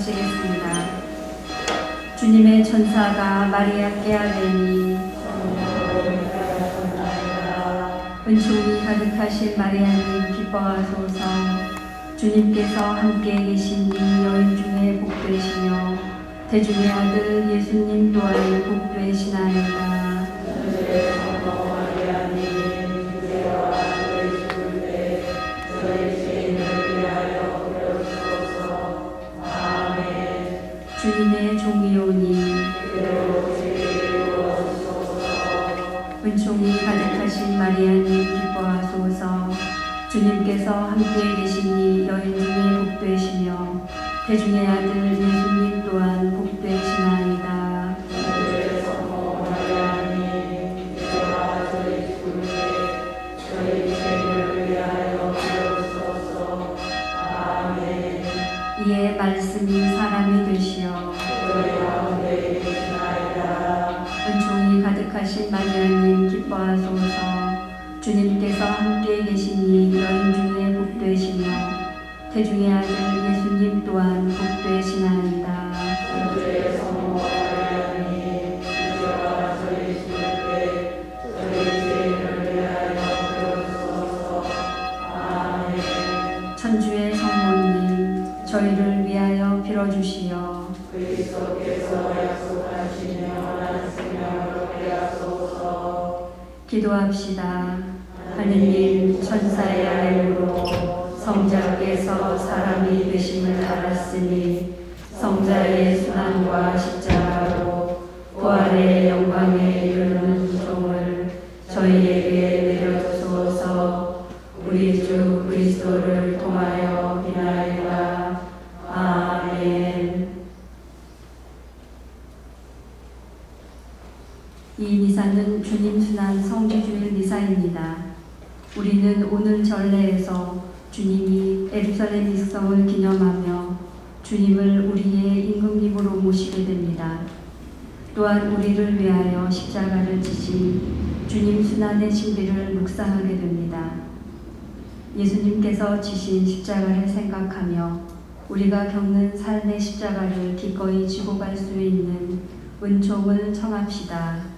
마치겠습니다. 주님의 천사가 마리아께 아뢰니 은총이 가득하신 마리아님 기뻐하소서. 주님께서 함께 계시니 여인 중에 복되시며 태중의 아들 예수님 또한 복되시나이다. 주님의 종이오니 은총이 가득하신 마리아님 기뻐하소서. 주님께서 함께 계시니 여인 중에 복되시며 태중의 아들 예수님 또한 복되시나이다. 이에 말씀이 사람이 되시어 은총이 가득하신 마리아님 기뻐하소서. 주님께서 함께 계시니 여인 중에 복되시며 태중의 아들 예수님 또한 복되시나이다. 천주의 성모님 저희를 위하여 빌어주시어 그리스도께서 약속하신 영원한 생명을 얻게 하소서. 기도합시다. 하느님 천사의 아뢰므로 성자께서 사람이 되심을 알았으니 성자의 순환과 십자가로 부활의 영광에 이르는 종을 저희에게 내려주소서. 우리 주 그리스도를 통하여 비나이다. 아멘. 이 미사는 주님 순환 성지주일 미사입니다. 우리는 오늘 전례에서 주님이 예루살렘 입성을 기념하며 주님을 우리의 임금님으로 모시게 됩니다. 또한 우리를 위하여 십자가를 지신 주님 순환의 신비를 묵상하게 됩니다. 예수님께서 지신 십자가를 생각하며 우리가 겪는 삶의 십자가를 기꺼이 지고 갈 수 있는 은총을 청합시다.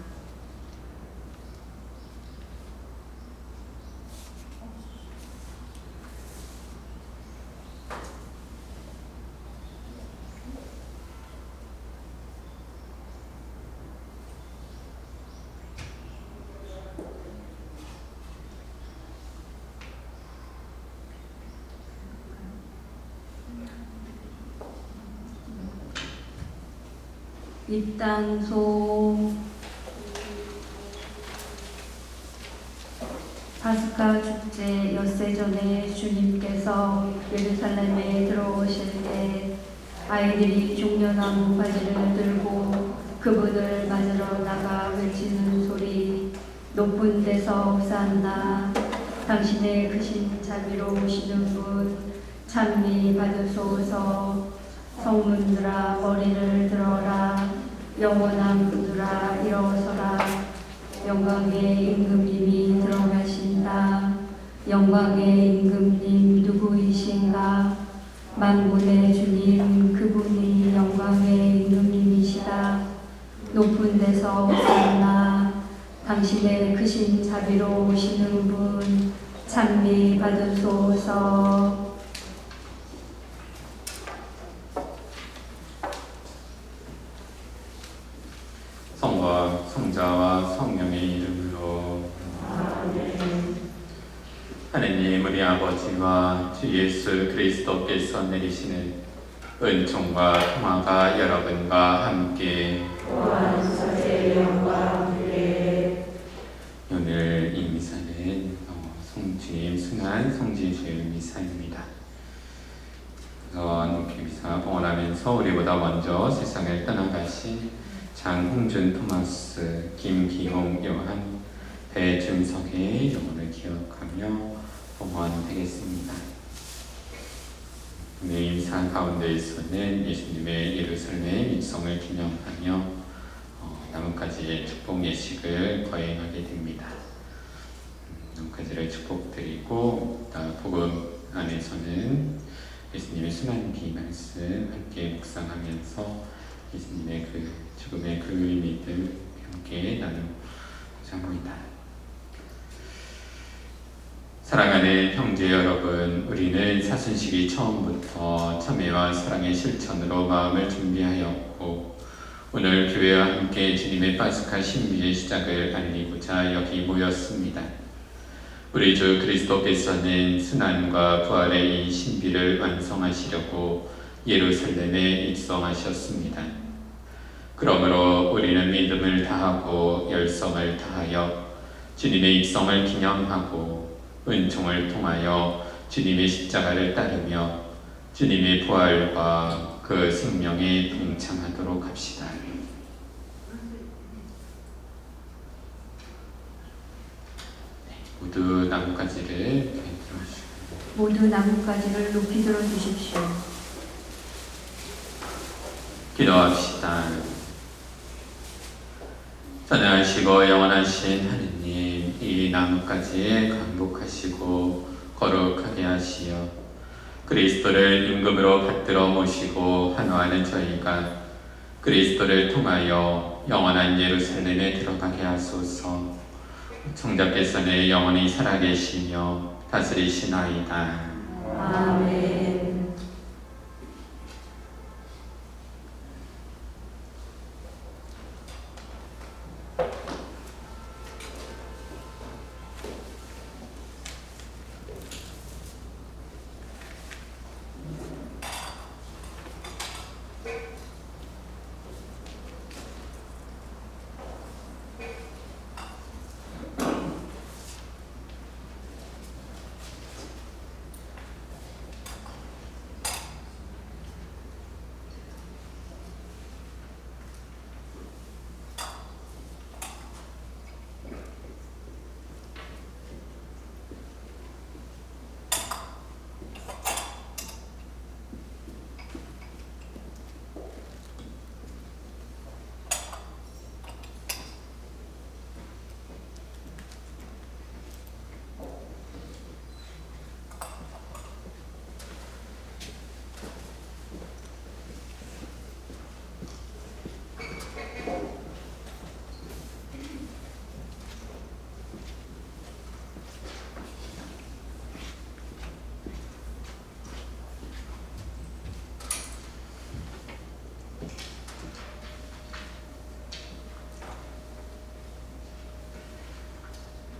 입단소 파스카 축제 엿새 전에 주님께서 예루살렘에 들어오실 때 아이들이 종려나무 바지를 들고 그분을 맞으러 나가 외치는 소리, 높은 데서 호산나 당신의 크신 자비로 오시는 분 찬미 받으소서. 성문들아 머리를 들어라. 영원한 문들아 일어서라. 영광의 임금님이 들어가신다. 영광의 임금님 누구이신가? 만군의 주님 그분이 영광의 임금님이시다. 높은 데서 호산나 당신의 크신 자비로 오시는 분 찬미 받으소서. 성과 성자와 성령의 이름으로 아멘. 하느님 우리 아버지와 주 예수 그리스도께서 내리시는 은총과 평화가 여러분과 함께 또한 사제의 영과 함께. 오늘 이 미사는 주님 순환 성지주일 미사입니다. 우선 미사 봉헌하면서 우리보다 먼저 세상을 떠나가신 장홍준 토마스, 김기홍 요한, 배준석의 영혼을 기억하며 봉헌되겠습니다. 오늘 이 미사 가운데에서는 예수님의 예루살렘 입성을 기념하며 나뭇가지의 축복 예식을 거행하게 됩니다. 나뭇가지를 축복드리고 복음 안에서는 예수님의 순환기 말씀 함께 묵상하면서 예수님의 그 죽음의 그 의미들 함께 나누고자 합니다. 사랑하는 형제 여러분, 우리는 사순식이 처음부터 참회와 사랑의 실천으로 마음을 준비하였고 오늘 교회와 함께 주님의 파스카 신비의 시작을 알리고자 여기 모였습니다. 우리 주 그리스도께서는 순환과 부활의 이 신비를 완성하시려고 예루살렘에 입성하셨습니다. 그러므로 우리는 믿음을 다하고 열성을 다하여 주님의 입성을 기념하고 은총을 통하여 주님의 십자가를 따르며 주님의 부활과 그 생명에 동참하도록 합시다. 모두 나뭇가지를 모두 나뭇가지를 높이 들어주십시오. 기도합시다. 전능하시고 영원하신 하느님, 이 나뭇가지에 강복하시고 거룩하게 하시어 그리스도를 임금으로 받들어 모시고 환호하는 저희가 그리스도를 통하여 영원한 예루살렘에 들어가게 하소서. 성자께서는 영원히 살아계시며 다스리시나이다. 아멘.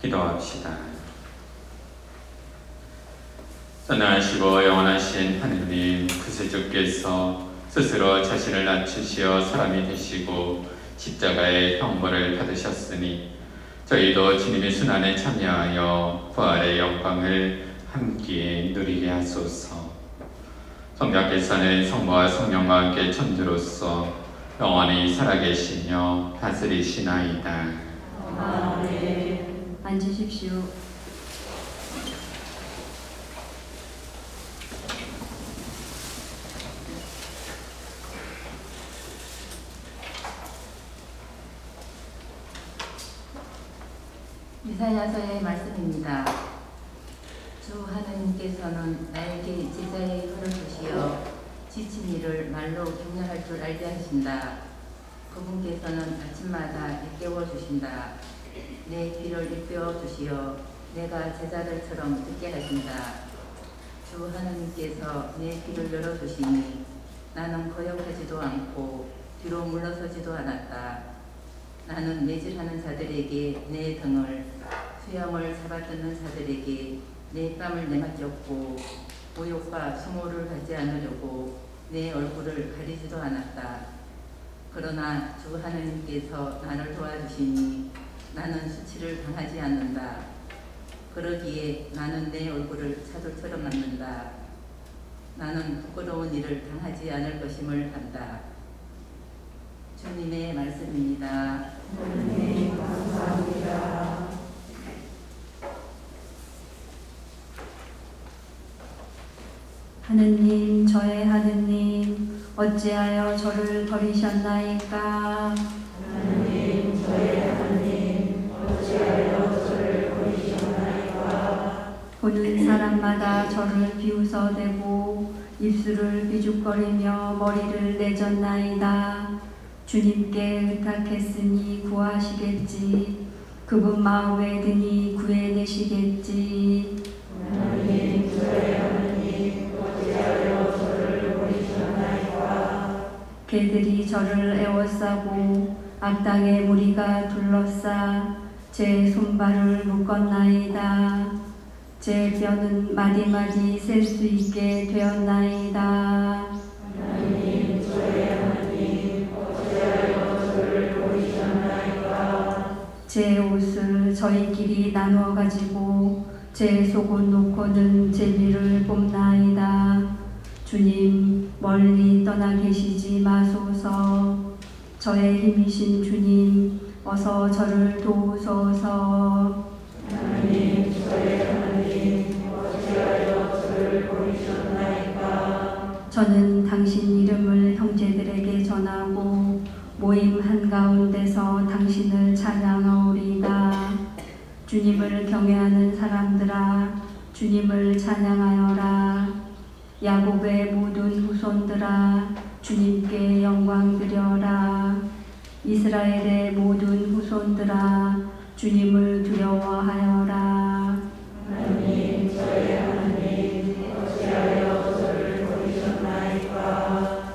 기도합시다. 전능하시고 영원하신 하느님, 구세주께서 스스로 자신을 낮추시어 사람이 되시고 십자가의 형벌을 받으셨으니 저희도 주님의 순환에 참여하여 부활의 영광을 함께 누리게 하소서. 성자께서는 성부와 성령과 함께 천주로서 영원히 살아계시며 다스리시나이다. 아멘. 앉으십시오. 이사야서의 말씀입니다. 주 하나님께서는 나에게 제자의 혀를 주시어 지친 이를 말로 격려할 줄 알게 하신다. 그분께서는 아침마다 일깨워 주신다. 내 귀를 일깨워 주시어 내가 제자들처럼 듣게 하신다. 주 하나님께서 내 귀를 열어주시니 나는 거역하지도 않고 뒤로 물러서지도 않았다. 나는 매질하는 자들에게 내 등을, 수염을 잡아뜯는 자들에게 내 뺨을 내맡겼고 모욕과 수모를 받지 않으려고 내 얼굴을 가리지도 않았다. 그러나 주 하나님께서 나를 도와주시니 나는 수치를 당하지 않는다. 그러기에 나는 내 얼굴을 차돌처럼 만든다. 나는 부끄러운 일을 당하지 않을 것임을 안다. 주님의 말씀입니다. 하나님 감사합니다. 하느님, 저의 하느님, 어찌하여 저를 버리셨나이까? 하나님 저의 하나님 어찌하여 저를 버리셨나이까? 보는 사람마다 저를 비웃어대고 입술을 비죽거리며 머리를 내젓나이다. 주님께 의탁했으니 구하시겠지. 그분 마음에 드니 구해내시겠지. 하나님 저의 하나님 어찌하여 저를 버리셨나이까. 개들이 저를 에워싸고 악당의 무리가 둘러싸 제 손발을 묶었나이다. 제 뼈는 마디마디 셀 수 있게 되었나이다. 하나님 저의 하나님 어찌하여 저를 버리셨나이까. 제 옷을 저희끼리 나누어 가지고 제 속옷 놓고는 제비를 뽑나이다. 주님 멀리 떠나 계시지 마소서. 저의 힘이신 주님 어서 저를 도우소서. 하나님 저의 하나님 어찌하여 저를 버리셨나이까. 저는 당신 이름을 형제들에게 전하고 모임 한가운데서 당신을 찬양하오리다. 주님을 경외하는 사람들아 주님을 찬양하여라. 야곱의 모든 후손들아 주님께 영광 드려라. 이스라엘의 모든 후손들아 주님을 두려워하여라. 하나님 저의 하나님 어찌하여 저를 버리셨나이까.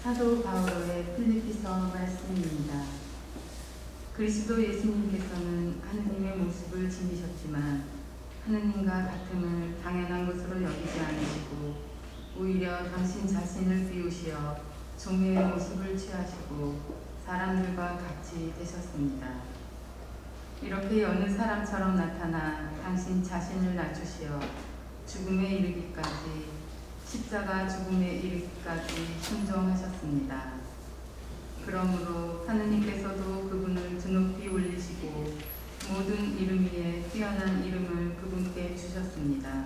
사도 바울의 필리피서 말씀입니다. 그리스도 예수님께서는 하느님의 모습을 지니셨지만 하느님과 같음을 당연한 것으로 여기지 않으시고 오히려 당신 자신을 비우시어 종의 모습을 취하시고 사람들과 같이 되셨습니다. 이렇게 여느 사람처럼 나타나 당신 자신을 낮추시어 죽음에 이르기까지 십자가 죽음에 이르기까지 순종하셨습니다. 그러므로 하느님께서도 그분을 드높이 올리시고 모든 이름 위에 뛰어난 이름을 그분께 주셨습니다.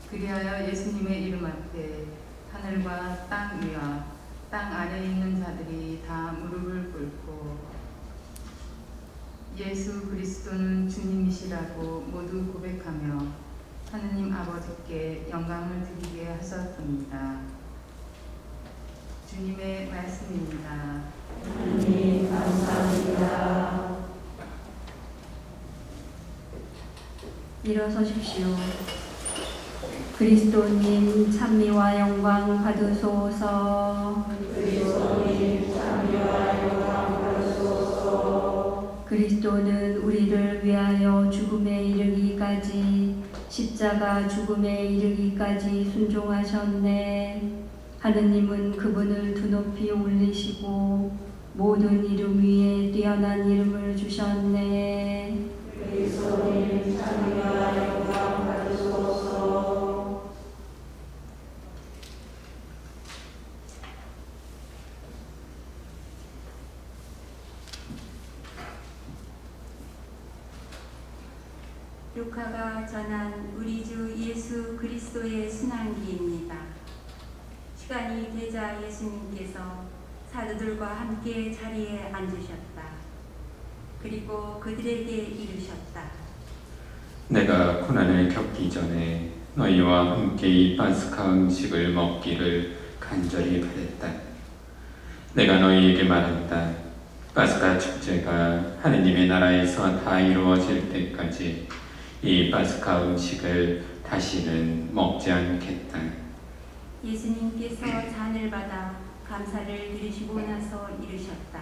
그리하여 예수님의 이름 앞에 하늘과 땅 위와 땅 아래에 있는 자들이 다 무릎을 꿇고 예수 그리스도는 주님이시라고 모두 고백하며 하느님 아버지께 영광을 드리게 하셨습니다. 주님의 말씀입니다. 하나님 감사합니다. 일어서십시오. 그리스도님 찬미와 영광 받으소서. 그리스도님 찬미와 영광 받으소서. 그리스도는 우리를 위하여 죽음에 이르기까지 십자가 죽음에 이르기까지 순종하셨네. 하느님은 그분을 두높이 올리시고 모든 이름 위에 뛰어난 이름을 주셨네. 그리스도님 찬미와 영광 받으소서. 루카가 전한 우리 주 예수 그리스도의 순환기입니다. 시간이 되자 예수님께서 사도들과 함께 자리에 앉으셨다. 그리고 그들에게 이르셨다. 내가 고난을 겪기 전에 너희와 함께 이 파스카 음식을 먹기를 간절히 바랬다. 내가 너희에게 말한다. 파스카 축제가 하느님의 나라에서 다 이루어질 때까지 이 파스카 음식을 다시는 먹지 않겠다. 예수님께서 잔을 받아 감사를 드리시고 나서 이르셨다.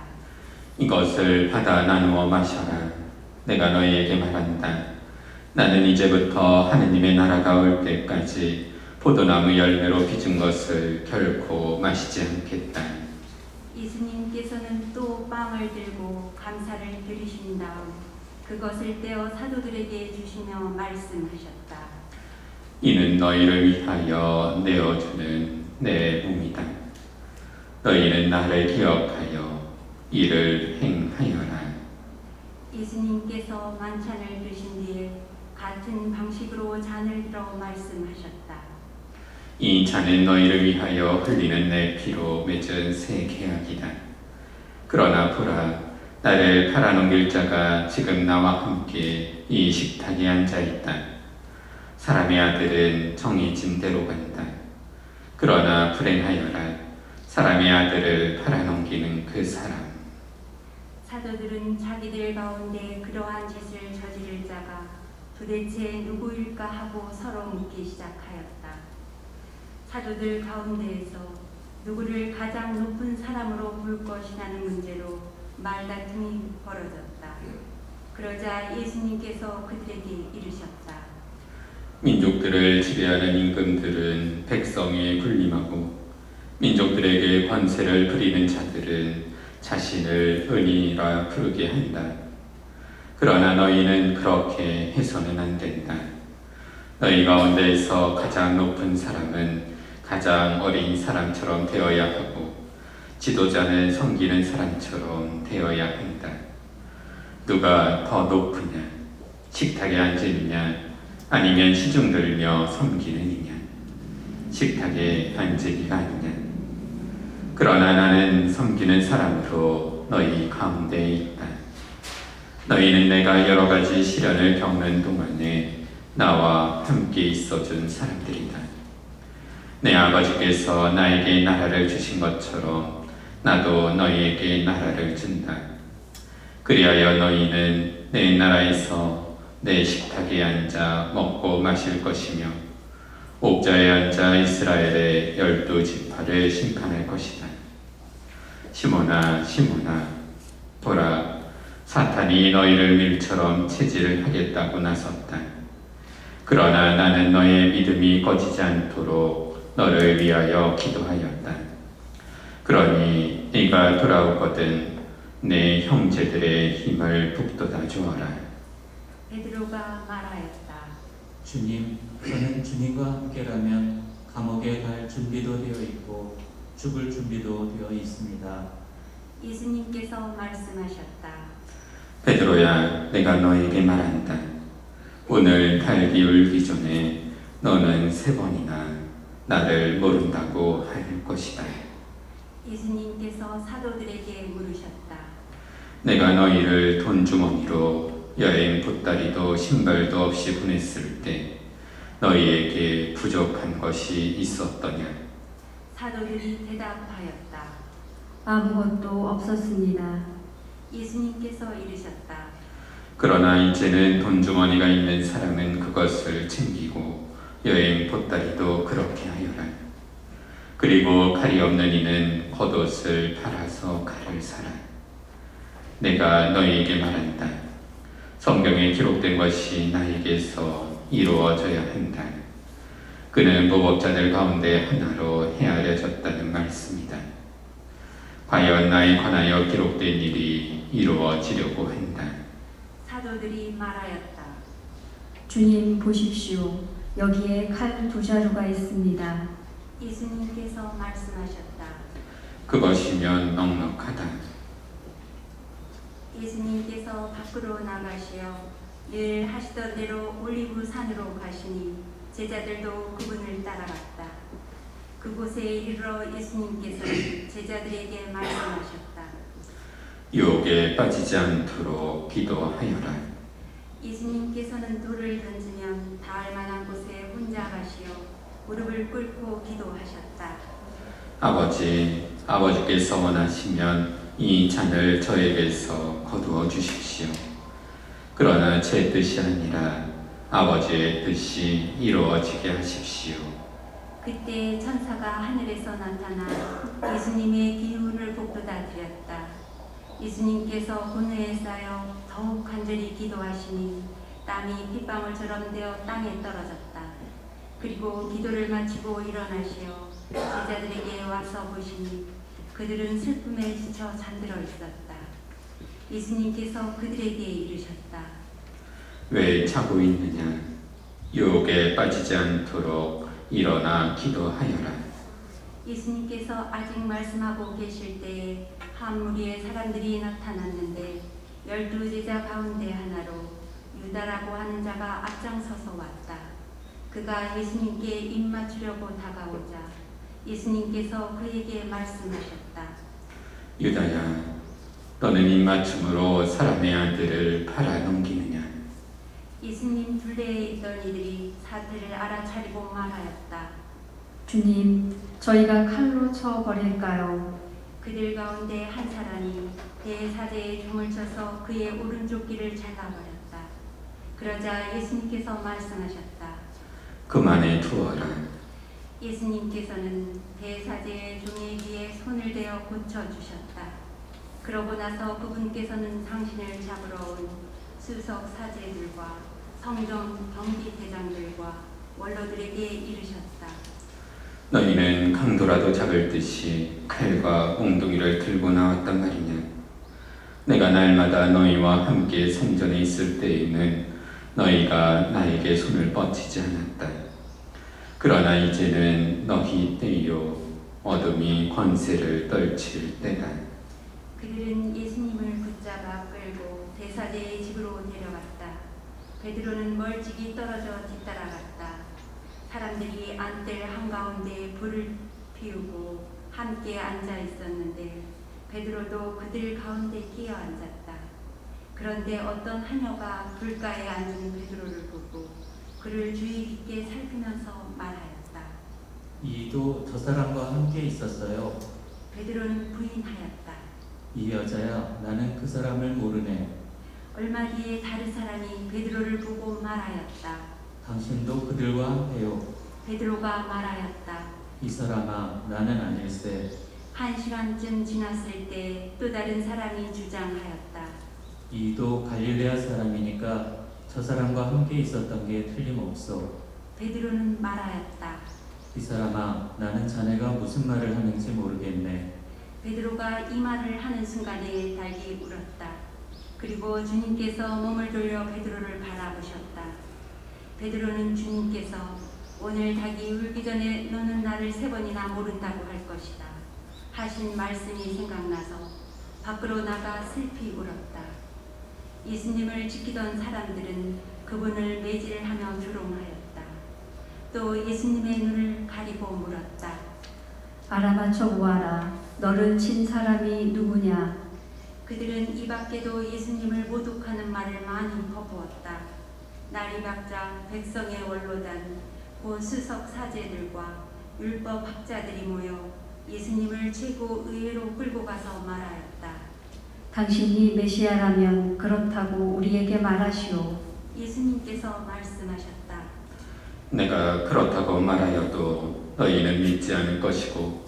이것을 받아 나누어 마셔라. 내가 너희에게 말한다. 나는 이제부터 하느님의 나라가 올 때까지 포도나무 열매로 빚은 것을 결코 마시지 않겠다. 예수님께서는 또 빵을 들고 감사를 드리신 다음 그것을 떼어 사도들에게 주시며 말씀하셨다. 이는 너희를 위하여 내어주는 내 몸이다. 너희는 나를 기억하여 이를 행하여라. 예수님께서 만찬을 드신 뒤에 같은 방식으로 잔을 들어 말씀하셨다. 이 잔은 너희를 위하여 흘리는 내 피로 맺은 새 계약이다. 그러나 보라, 나를 팔아넘길 자가 지금 나와 함께 이 식탁에 앉아있다. 사람의 아들은 정해진 대로 간다. 그러나 불행하여라 사람의 아들을 팔아넘기는 그 사람. 사도들은 자기들 가운데 그러한 짓을 저지를 자가 도대체 누구일까 하고 서로 묻기 시작하였다. 사도들 가운데에서 누구를 가장 높은 사람으로 볼 것이라는 문제로 말다툼이 벌어졌다. 그러자 예수님께서 그들에게 이르셨다. 민족들을 지배하는 임금들은 백성에 군림하고 민족들에게 권세를 부리는 자들은 자신을 은인이라 부르게 한다. 그러나 너희는 그렇게 해서는 안 된다. 너희 가운데에서 가장 높은 사람은 가장 어린 사람처럼 되어야 하고 지도자는 섬기는 사람처럼 되어야 한다. 누가 더 높으냐? 식탁에 앉으느냐? 아니면 시중 들며 섬기느냐? 식탁에 앉으기가 아니냐? 그러나 나는 섬기는 사람으로 너희 가운데에 있다. 너희는 내가 여러 가지 시련을 겪는 동안에 나와 함께 있어준 사람들이다. 내 아버지께서 나에게 나라를 주신 것처럼 나도 너희에게 나라를 준다. 그리하여 너희는 내 나라에서 내 식탁에 앉아 먹고 마실 것이며 옥좌에 앉아 이스라엘의 12지파를 심판할 것이다. 시몬아 시몬아 보라 사탄이 너희를 밀처럼 체질을 하겠다고 나섰다. 그러나 나는 너의 믿음이 꺼지지 않도록 너를 위하여 기도하였다. 그러니 네가 돌아오거든 내 형제들의 힘을 북돋아 주어라. 베드로가 말하였다. 주님, 저는 주님과 함께라면 감옥에 갈 준비도 되어 있고 죽을 준비도 되어 있습니다. 예수님께서 말씀하셨다. 베드로야 내가 너에게 말한다. 오늘 달 기울기 전에 너는 3번이나 나를 모른다고 할 것이다. 예수님께서 사도들에게 물으셨다. 내가 너희를 돈주머니로 여행 보따리도 신발도 없이 보냈을 때 너희에게 부족한 것이 있었더냐? 사도들이 대답하였다. 아무것도 없었습니다. 예수님께서 이르셨다. 그러나 이제는 돈주머니가 있는 사람은 그것을 챙기고 여행 보따리도 그렇게 하여라. 그리고 칼이 없는 이는 겉옷을 팔아서 칼을 사라. 내가 너희에게 말한다. 성경에 기록된 것이 나에게서 이루어져야 한다. 그는 무법자들 가운데 하나로 헤아려졌다는 말씀이다. 과연 나에 관하여 기록된 일이 이루어지려고 한다. 사도들이 말하였다. 주님 보십시오. 여기에 칼 2자루가 있습니다. 예수님께서 말씀하셨다. 그것이면 넉넉하다. 예수님께서 밖으로 나가시어 늘 하시던 대로 올리브 산으로 가시니 제자들도 그분을 따라갔다. 그곳에 이르러 예수님께서는 제자들에게 말씀하셨다. 유혹에 빠지지 않도록 기도하여라. 예수님께서는 돌을 던지면 닿을 만한 곳에 혼자 가시어 무릎을 꿇고 기도하셨다. 아버지께서 원하시면 이 잔을 저에게서 거두어 주십시오. 그러나 제 뜻이 아니라 아버지의 뜻이 이루어지게 하십시오. 그때 천사가 하늘에서 나타나 예수님의 기운을 북돋아 드렸다. 예수님께서 분노에 쌓여 더욱 간절히 기도하시니 땀이 빗방울처럼 되어 땅에 떨어졌다. 그리고 기도를 마치고 일어나시어 제자들에게 와서 보시니 그들은 슬픔에 지쳐 잠들어 있었다. 예수님께서 그들에게 이르셨다. 왜 자고 있느냐? 유혹에 빠지지 않도록 일어나 기도하여라. 예수님께서 아직 말씀하고 계실 때에 한 무리의 사람들이 나타났는데 12제자 가운데 하나로 유다라고 하는 자가 앞장서서 왔다. 그가 예수님께 입 맞추려고 다가오자 예수님께서 그에게 말씀하셨다. 유다야, 너는 입맞춤으로 사람의 아들을 팔아넘기느냐? 예수님 둘레에 있던 이들이 사태를 알아차리고 말하였다. 주님, 저희가 칼로 쳐 버릴까요? 그들 가운데 한 사람이 대사제에 종을 쳐서 그의 오른쪽 귀를 잘라버렸다. 그러자 예수님께서 말씀하셨다. 그만해 두어라. 예수님께서는 대사제의 종의 귀에 손을 대어 고쳐주셨다. 그러고 나서 그분께서는 당신을 잡으러 온 수석 사제들과 성전 경비대장들과 원로들에게 이르셨다. 너희는 강도라도 잡을 듯이 칼과 몽둥이를 들고 나왔단 말이냐. 내가 날마다 너희와 함께 성전에 있을 때에는 너희가 나에게 손을 뻗치지 않았다. 그러나 이제는 너희 때요 어둠이 권세를 떨칠 때다. 그들은 예수님을 붙잡아 끌고 대사제의 집으로 데려갔다. 베드로는 멀찍이 떨어져 뒤따라갔다. 사람들이 안뜰 한가운데 불을 피우고 함께 앉아 있었는데 베드로도 그들 가운데 끼어 앉았다. 그런데 어떤 하녀가 불가에 앉은 베드로를 보고 그를 주의 깊게 살피면서 말하였다. 이도 저 사람과 함께 있었어요. 베드로는 부인하였다. 이 여자야, 나는 그 사람을 모르네. 얼마 뒤에 다른 사람이 베드로를 보고 말하였다. 당신도 그들과 함께요. 베드로가 말하였다. 이 사람아, 나는 아닐세. 1시간쯤 지났을 때 또 다른 사람이 주장하였다. 이도 갈릴레아 사람이니까 저 사람과 함께 있었던 게 틀림없어. 베드로는 말하였다. 이 사람아, 나는 자네가 무슨 말을 하는지 모르겠네. 베드로가 이 말을 하는 순간에 닭이 울었다. 그리고 주님께서 몸을 돌려 베드로를 바라보셨다. 베드로는 주님께서 오늘 닭이 울기 전에 너는 나를 3번이나 모른다고 할 것이다 하신 말씀이 생각나서 밖으로 나가 슬피 울었다. 예수님을 지키던 사람들은 그분을 매질하며 조롱하였다. 또 예수님의 눈을 가리고 물었다. 알아맞혀 보아라. 너를 친 사람이 누구냐? 그들은 이 밖에도 예수님을 모독하는 말을 많이 퍼부었다. 날이 밝자 백성의 원로단, 곧 수석 사제들과 율법 학자들이 모여 예수님을 최고 의회로 끌고 가서 말하였다. 당신이 메시아라면 그렇다고 우리에게 말하시오. 예수님께서 말씀하셨다. 내가 그렇다고 말하여도 너희는 믿지 않을 것이고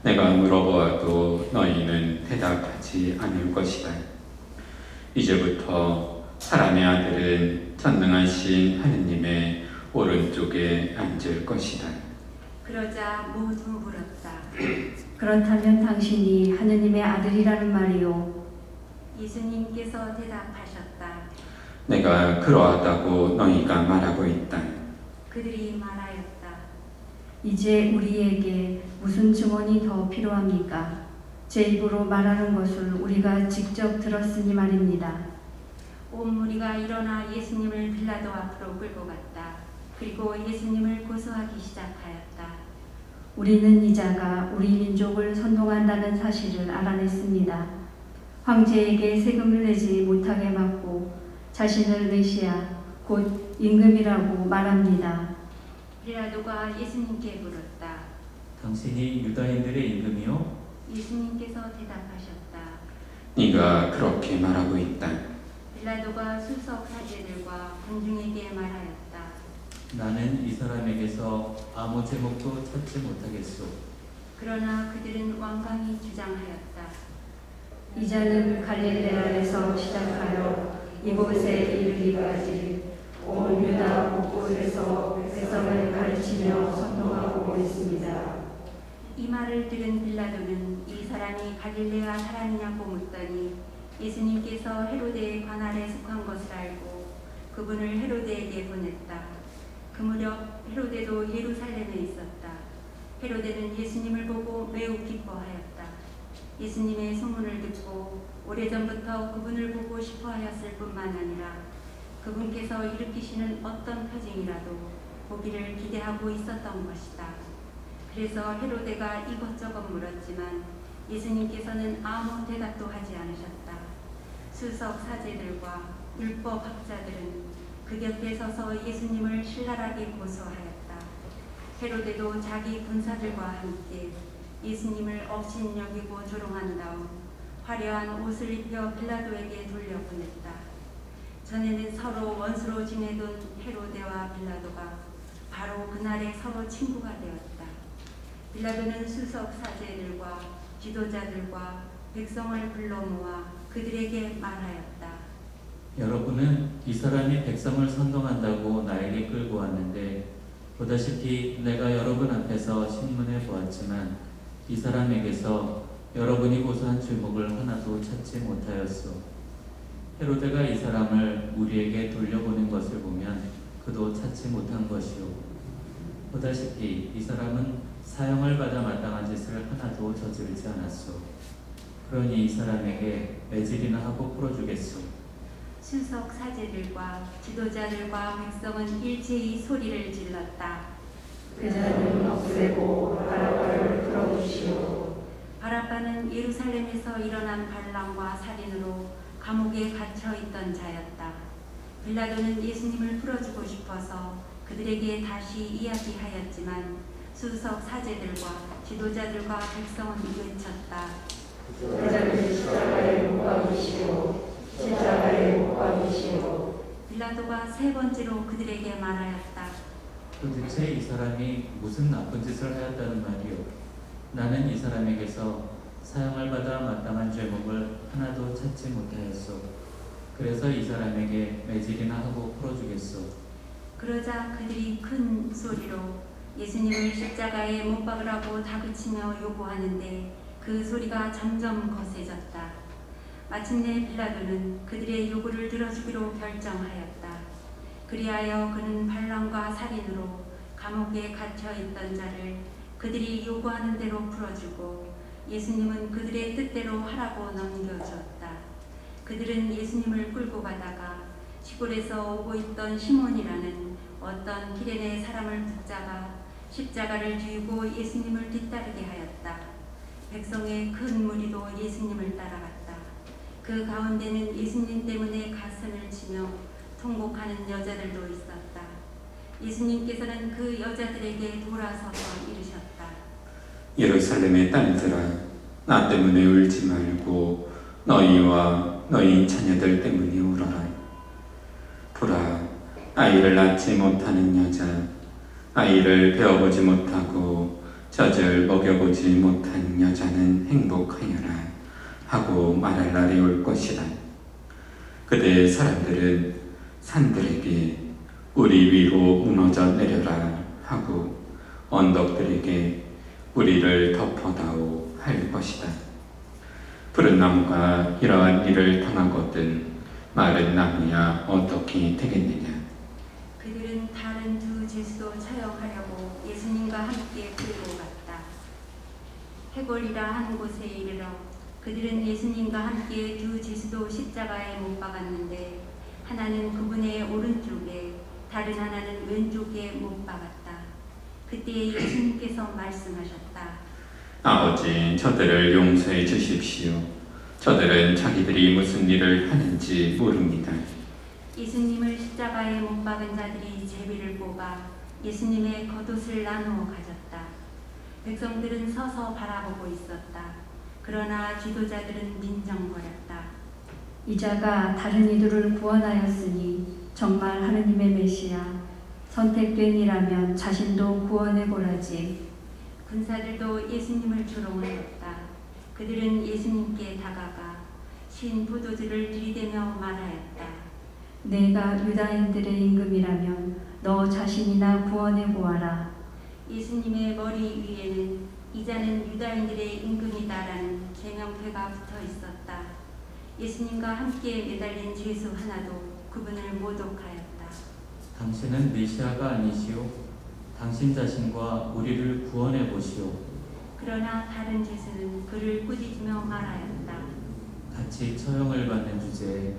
내가 물어보아도 너희는 대답하지 않을 것이다. 이제부터 사람의 아들은 전능하신 하느님의 오른쪽에 앉을 것이다. 그러자 모두 물었다. 그렇다면 당신이 하느님의 아들이라는 말이오. 예수님께서 대답하셨다. 내가 그러하다고 너희가 말하고 있다. 그들이 말하였다. 이제 우리에게 무슨 증언이 더 필요합니까? 제 입으로 말하는 것을 우리가 직접 들었으니 말입니다. 온 무리가 일어나 예수님을 빌라도 앞으로 끌고 갔다. 그리고 예수님을 고소하기 시작하였다. 우리는 이 자가 우리 민족을 선동한다는 사실을 알아냈습니다. 황제에게 세금을 내지 못하게 막고 자신을 메시아 곧 임금이라고 말합니다. 빌라도가 예수님께 물었다. 당신이 유다인들의 임금이요? 예수님께서 대답하셨다. 네가 그렇게 말하고 있다. 빌라도가 수석 사제들과 군중에게 말하였다. 나는 이 사람에게서 아무 제목도 찾지 못하겠소. 그러나 그들은 완강히 주장하였다. 이 자는 갈릴레아에서 시작하여 이곳에 이르기까지 온 유다 곳곳에서 백성을 가르치며 선동하고 있습니다. 이 말을 들은 빌라도는 이 사람이 갈릴레아 사람이냐고 묻더니 예수님께서 헤로데의 관할에 속한 것을 알고 그분을 헤로데에게 보냈다. 그 무렵 헤로데도 예루살렘에 있었다. 헤로데는 예수님을 보고 매우 기뻐하였다. 예수님의 소문을 듣고 오래전부터 그분을 보고 싶어하였을 뿐만 아니라 그분께서 일으키시는 어떤 표징이라도 보기를 기대하고 있었던 것이다. 그래서 헤로데가 이것저것 물었지만 예수님께서는 아무 대답도 하지 않으셨다. 수석 사제들과 율법 학자들은 그 곁에 서서 예수님을 신랄하게 고소하였다. 헤로데도 자기 군사들과 함께 예수님을 업신여기고 조롱한 다음 화려한 옷을 입혀 빌라도에게 돌려보냈다. 전에는 서로 원수로 지내던 헤로데와 빌라도가 바로 그날에 서로 친구가 되었다. 빌라도는 수석 사제들과 지도자들과 백성을 불러 모아 그들에게 말하였다. 여러분은 이 사람이 백성을 선동한다고 나에게 끌고 왔는데 보다시피 내가 여러분 앞에서 신문해 보았지만 이 사람에게서 여러분이 고소한 죄목을 하나도 찾지 못하였소. 헤로데가 이 사람을 우리에게 돌려보낸 것을 보면 그도 찾지 못한 것이오. 보다시피 이 사람은 사형을 받아 마땅한 짓을 하나도 저지르지 않았소. 그러니 이 사람에게 매질이나 하고 풀어주겠소. 수석 사제들과 지도자들과 백성은 일제히 소리를 질렀다. 그 자는 없애고 바라바를 풀어주시오. 바라바는 예루살렘에서 일어난 반란과 살인으로 감옥에 갇혀 있던 자였다. 빌라도는 예수님을 풀어주고 싶어서 그들에게 다시 이야기하였지만 수석 사제들과 지도자들과 백성은 외쳤다. 그 자를 십자가에 못 박으시오. 십자가에 못 박으시오. 빌라도가 세 번째로 그들에게 말하였다. 도대체 이 사람이 무슨 나쁜 짓을 하였다는 말이오. 나는 이 사람에게서 사형을 받아 마땅한 죄목을 하나도 찾지 못하였소. 그래서 이 사람에게 매질이나 하고 풀어주겠소. 그러자 그들이 큰 소리로 예수님을 십자가에 못 박으라고 다그치며 요구하는데 그 소리가 점점 거세졌다. 마침내 빌라도는 그들의 요구를 들어주기로 결정하였다. 그리하여 그는 반란과 살인으로 감옥에 갇혀 있던 자를 그들이 요구하는 대로 풀어주고 예수님은 그들의 뜻대로 하라고 넘겨주었다. 그들은 예수님을 끌고 가다가 시골에서 오고 있던 시몬이라는 어떤 기레네 사람을 붙잡아 십자가를 쥐고 예수님을 뒤따르게 하였다. 백성의 큰 무리도 예수님을 따라갔다. 그 가운데는 예수님 때문에 가슴을 치며 통곡하는 여자들도 있었다. 예수님께서는 그 여자들에게 돌아서서 이르셨다. 예루살렘의 딸들아, 나 때문에 울지 말고 너희와 너희 자녀들 때문에 울어라. 보라, 아이를 낳지 못하는 여자, 아이를 배워보지 못하고 젖을 먹여보지 못한 여자는 행복하여라 하고 말할 날이 올 것이다. 그때 사람들은 산들에게 우리 위로 무너져 내려라 하고 언덕들에게 우리를 덮어다오 할 것이다. 푸른 나무가 이러한 일을 당하거든 마른 나무야 어떻게 되겠느냐. 그들은 다른 두 제수도 처형하려고 예수님과 함께 끌고 갔다. 해골이라 하는 곳에 이르러 그들은 예수님과 함께 두 제수도 십자가에 못 박았는데 하나는 그분의 오른쪽에 다른 하나는 왼쪽에 못 박았다. 그때 예수님께서 말씀하셨다. 아버지, 저들을 용서해 주십시오. 저들은 자기들이 무슨 일을 하는지 모릅니다. 예수님을 십자가에 못 박은 자들이 제비를 뽑아 예수님의 겉옷을 나누어 가졌다. 백성들은 서서 바라보고 있었다. 그러나 지도자들은 민정거렸다. 이 자가 다른 이들을 구원하였으니 정말 하느님의 메시아, 선택된 이라면 자신도 구원해보라지. 군사들도 예수님을 조롱하였다. 그들은 예수님께 다가가 신 포도주를 들이대며 말하였다. 내가 유다인들의 임금이라면 너 자신이나 구원해보아라. 예수님의 머리 위에는 이자는 유다인들의 임금이다라는 계명패가 붙어 있었다. 예수님과 함께 매달린 죄수 하나도 그분을 모독하였다. 당신은 메시아가 아니시오. 당신 자신과 우리를 구원해 보시오. 그러나 다른 죄수는 그를 꾸짖으며 말하였다. 같이 처형을 받는 주제에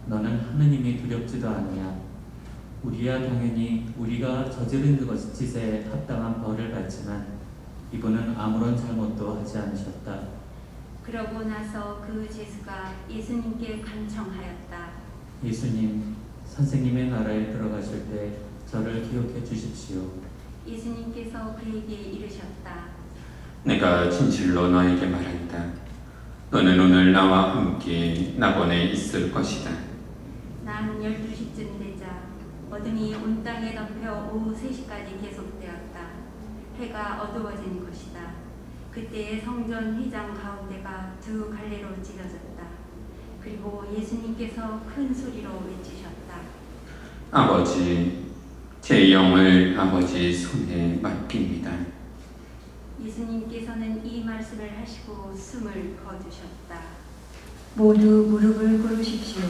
너는 하느님이 두렵지도 않냐. 우리야 당연히 우리가 저지른 짓에 합당한 벌을 받지만 이분은 아무런 잘못도 하지 않으셨다. 그러고 나서 그 죄수가 예수님께 간청하였다. 예수님, 선생님의 나라에 들어가실 때 저를 기억해 주십시오. 예수님께서 그에게 이르셨다. 내가 진실로 너에게 말한다. 너는 오늘 나와 함께 낙원에 있을 것이다. 난 12시쯤 되자 어둠이 온 땅에 덮여 오후 3시까지 계속되었다. 해가 어두워진 것이다. 그때의 성전 휘장 가운데가 두 갈래로 찢어졌다. 그리고 예수님께서 큰 소리로 외치셨다. 아버지, 제 영을 아버지 손에 맡깁니다. 예수님께서는 이 말씀을 하시고 숨을 거두셨다. 모두 무릎을 꿇으십시오.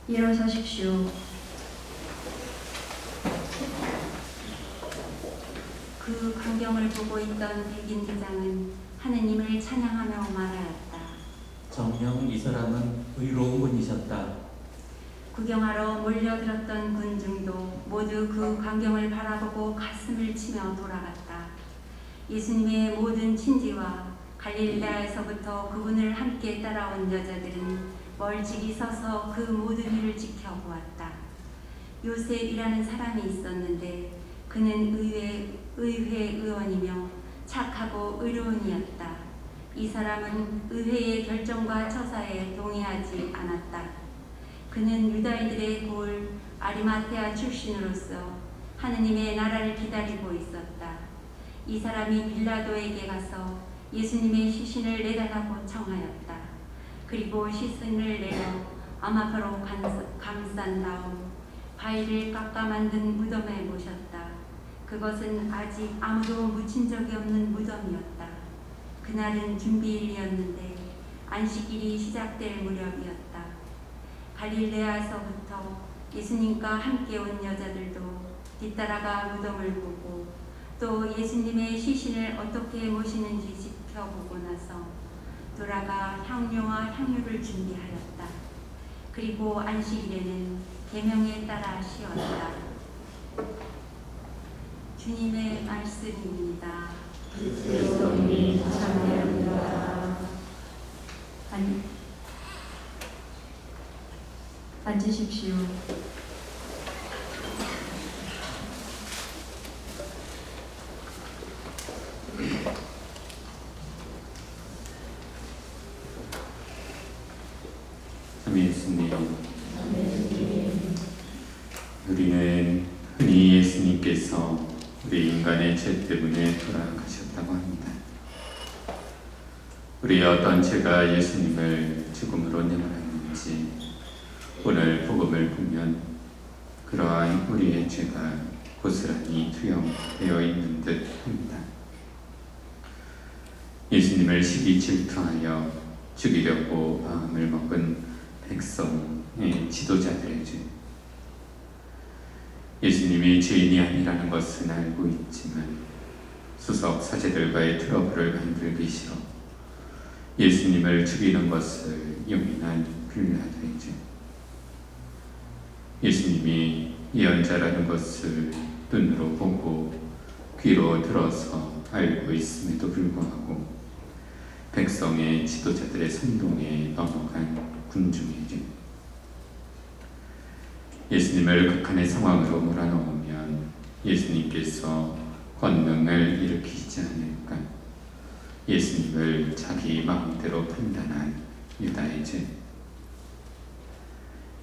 일어서십시오. 그 광경을 보고 있던 백인 대장은 하느님을 찬양하며 말하였다. 정녕 이 사람은 의로운 분이셨다. 구경하러 몰려들었던 군중도 모두 그 광경을 바라보고 가슴을 치며 돌아갔다. 예수님의 모든 친지와 갈릴레아에서부터 그분을 함께 따라온 여자들은 멀찍이 서서 그 모든 일을 지켜보았다. 요셉이라는 사람이 있었는데 그는 의회 의원이며 착하고 의로운이었다. 이 사람은 의회의 결정과 처사에 동의하지 않았다. 그는 유다인들의 고을 아리마테아 출신으로서 하느님의 나라를 기다리고 있었다. 이 사람이 빌라도에게 가서 예수님의 시신을 내달라고 청하였다. 그리고 시신을 내어 아마파로 감싼 다음 바위를 깎아 만든 무덤에 모셨다. 그것은 아직 아무도 묻힌 적이 없는 무덤이었다. 그날은 준비일이었는데 안식일이 시작될 무렵이었다. 갈릴레아에서부터 예수님과 함께 온 여자들도 뒤따라가 무덤을 보고 또 예수님의 시신을 어떻게 모시는지 지켜보고 나서 돌아가 향료와 향유를 준비하였다. 그리고 안식일에는 계명에 따라 쉬었다. 주님의 말씀입니다. 그리스도님 참여합니다. 앉으십시오. 예수님, 우리는 흔히 예수님께서 우리 인간의 죄 때문에 돌아가셨다고 합니다. 우리의 어떤 죄가 예수님을 죽음으로 내몰았는지 오늘 복음을 보면 그러한 우리의 죄가 고스란히 투영되어 있는 듯 합니다. 예수님을 시기 질투하여 죽이려고 마음을 먹은 백성의 지도자들의 죄, 예수님이 죄인이 아니라는 것은 알고 있지만 수석 사제들과의 트러블을 만들기 싫어 예수님을 죽이는 것을 용인한 빌라도의 죄, 예수님이 예언자라는 것을 눈으로 보고 귀로 들어서 알고 있음에도 불구하고 백성의 지도자들의 선동에 넘어간 군중의 죄, 예수님을 극한의 상황으로 몰아넣으면 예수님께서 권능을 일으키지 않을까, 예수님을 자기 마음대로 판단한 유다의 죄,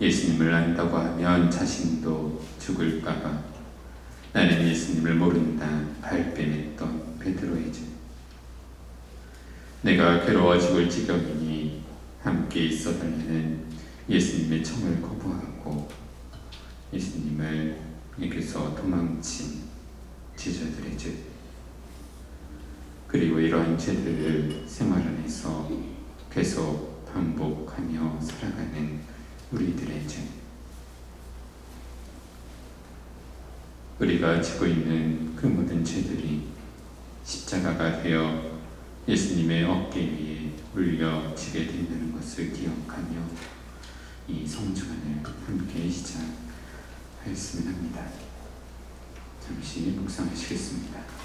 예수님을 안다고 하면 자신도 죽을까봐 나는 예수님을 모른다 발뺌했던 베드로의 죄, 내가 괴로워 죽을 지경이니 함께 있어달라는 예수님의 청을 거부하고 예수님에게서 도망친 지도자들의 죄, 그리고 이러한 죄들을 생활 안에서 계속 반복하며 살아가는 우리들의 죄, 우리가 지고 있는 그 모든 죄들이 십자가가 되어 예수님의 어깨 위에 올려지게 된다는 것을 기억하며 이 성주간을 함께 시작하였으면 합니다. 잠시 묵상하시겠습니다.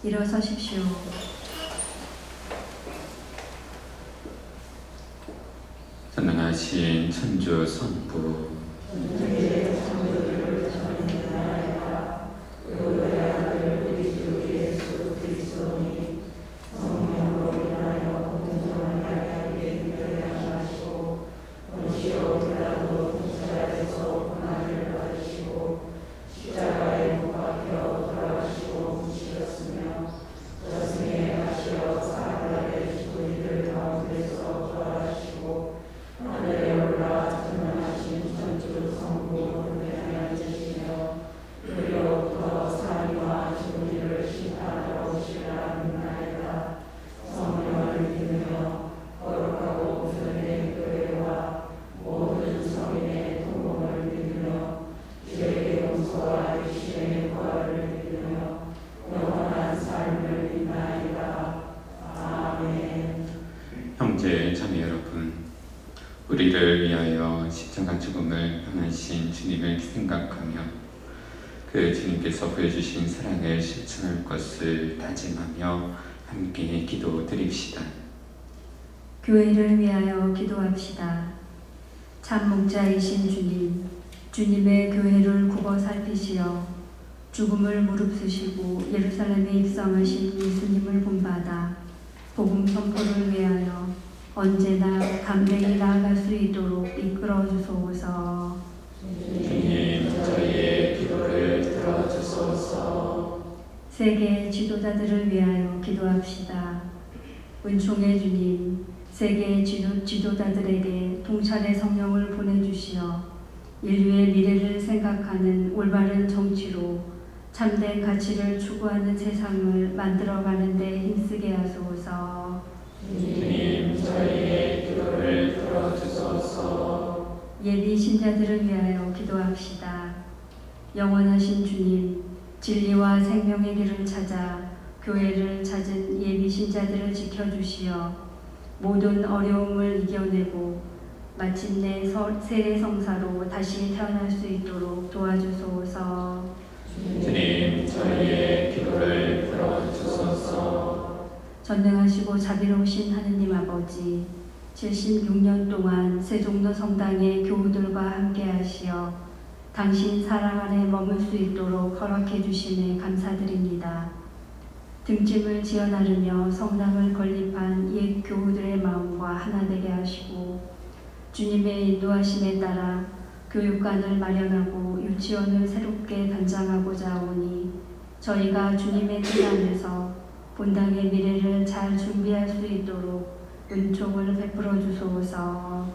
일어서십시오. 전능하신 천주 성부, 형제 자매 여러분, 우리를 위하여 십자가 죽음을 당하신 주님을 생각하며 그 주님께서 보여주신 사랑을 실천할 것을 다짐하며 함께 기도드립시다. 교회를 위하여 기도합시다. 참 목자이신 주님, 주님의 교회를 굽어 살피시어 죽음을 무릅쓰시고 예루살렘에 입성하신 예수님을 본받아 복음 선포를 위하여 언제나 담대히 나아갈 수 있도록 이끌어 주소서. 주님, 저희의 기도를 들어주소서. 세계 지도자들을 위하여 기도합시다. 은총의 주님, 세계 지도자들에게 통찰의 성령을 보내주시어 인류의 미래를 생각하는 올바른 정치로 참된 가치를 추구하는 세상을 만들어가는 데 힘쓰게 하소서. 주님, 저희의 기도를 들어주소서. 예비 신자들을 위하여 기도합시다. 영원하신 주님, 진리와 생명의 길을 찾아 교회를 찾은 예비 신자들을 지켜주시어 모든 어려움을 이겨내고 마침내 세례성사로 다시 태어날 수 있도록 도와주소서. 주님, 저희의 기도를 들어주소서. 전능하시고 자비로우신 하느님 아버지, 76년 동안 세종로 성당의 교우들과 함께 하시어 당신 사랑 안에 머물 수 있도록 허락해 주심에 감사드립니다. 등짐을 지어 나르며 성당을 건립한 옛 교우들의 마음과 하나 되게 하시고 주님의 인도하심에 따라 교육관을 마련하고 유치원을 새롭게 단장하고자 하오니 저희가 주님의 뜻 안에서 본당의 미래를 잘 준비할 수 있도록 은총을 베풀어 주소서.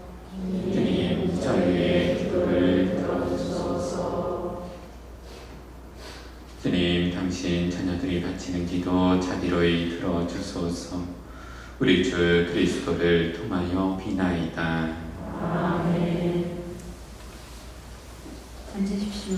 주님, 저희의 기도를 들어주소서. 주님, 당신 자녀들이 바치는 기도 자비로이 들어주소서. 우리 주 그리스도를 통하여 비나이다. 아멘. 앉으십시오.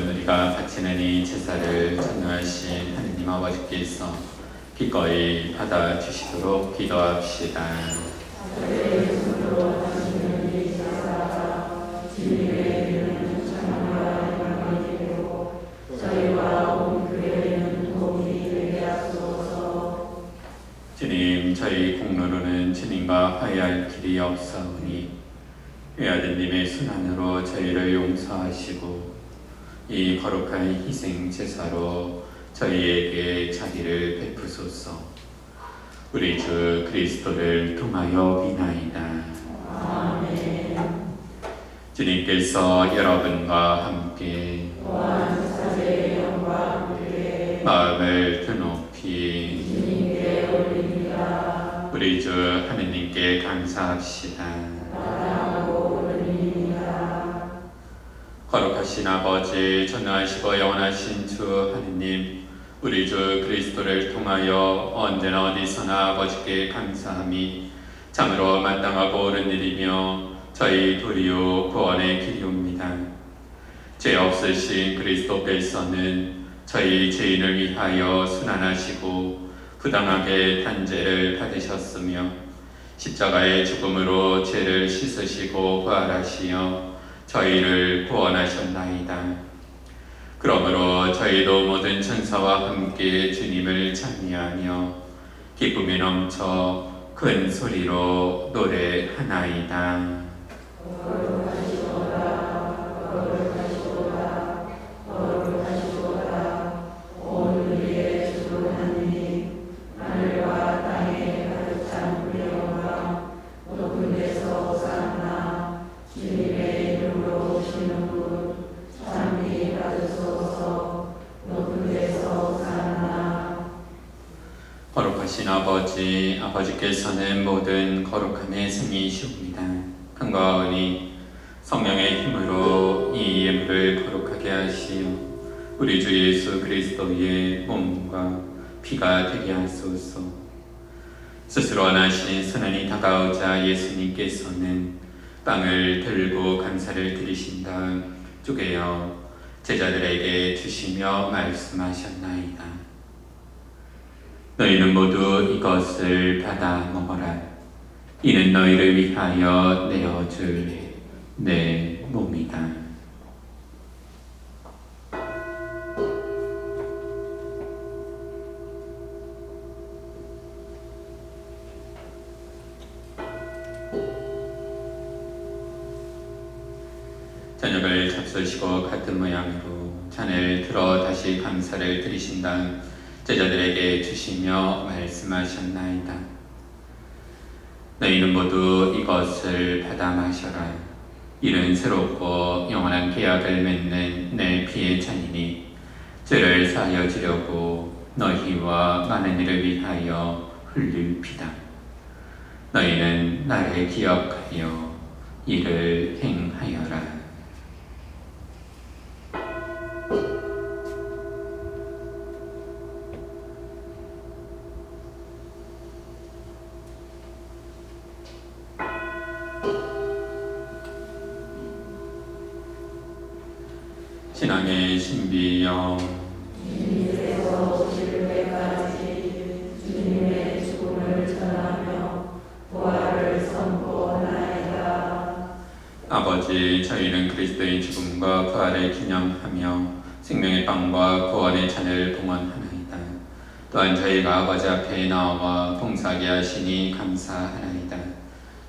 오늘 우리가 바치는 이 제사를 전능하신 하느님 아버지께서 기꺼이 받아주시도록 기도합시다. 주님, 저희 공로로는 주님과 화해할 길이 없사오니 외아드님의 순환으로 저희를 용서하시고 이 거룩한 희생 제사로 저희에게 자비를 베푸소서. 우리 주 그리스도를 통하여 비나이다. 아멘. 주님께서 여러분과 함께 마음을 드높이 우리 주 하느님께 감사합시다. 거룩하신 아버지, 전능하시고 영원하신 주 하느님, 우리 주 그리스도를 통하여 언제나 어디서나 아버지께 감사함이 참으로 마땅하고 옳은 일이며 저희 도리요 구원의 길이옵니다. 죄 없으신 그리스도께서는 저희 죄인을 위하여 순환하시고 부당하게 단죄를 받으셨으며 십자가의 죽음으로 죄를 씻으시고 부활하시어 저희를 구원하셨나이다. 그러므로 저희도 모든 천사와 함께 주님을 찬미하며 기쁨이 넘쳐 큰 소리로 노래하나이다. 거룩하신 아버지, 아버지께서는 모든 거룩함의 승리이시옵니다. 간과하오니 성령의 힘으로 이 예물을 거룩하게 하시어 우리 주 예수 그리스도의 몸과 피가 되게 하소서. 스스로 원하신 선언이 다가오자 예수님께서는 빵을 들고 감사를 드리신 다음 쪼개어 제자들에게 주시며 말씀하셨나이다. 너희는 모두 이것을 받아 먹어라. 이는 너희를 위하여 내어줄 내 몸이다. 저녁을 잡수시고 같은 모양으로 잔을 들어 다시 감사를 드리신 다음 제자들에게 주시며 말씀하셨나이다. 너희는 모두 이것을 받아 마셔라. 이는 새롭고 영원한 계약을 맺는 내 피의 잔이니 죄를 사하여 주려고 너희와 많은 이를 위하여 흘릴 피다. 너희는 나를 기억하여 이를 행하여라. 신앙의 신비여, 주님께서 오실 때까지 주님의 죽음을 전하며 부활을 선포하나이다. 아버지, 저희는 그리스도의 죽음과 부활을 기념하며 생명의 빵과 구원의 잔을 봉헌하나이다. 또한 저희가 아버지 앞에 나와 봉사하게 하시니 감사하나이다.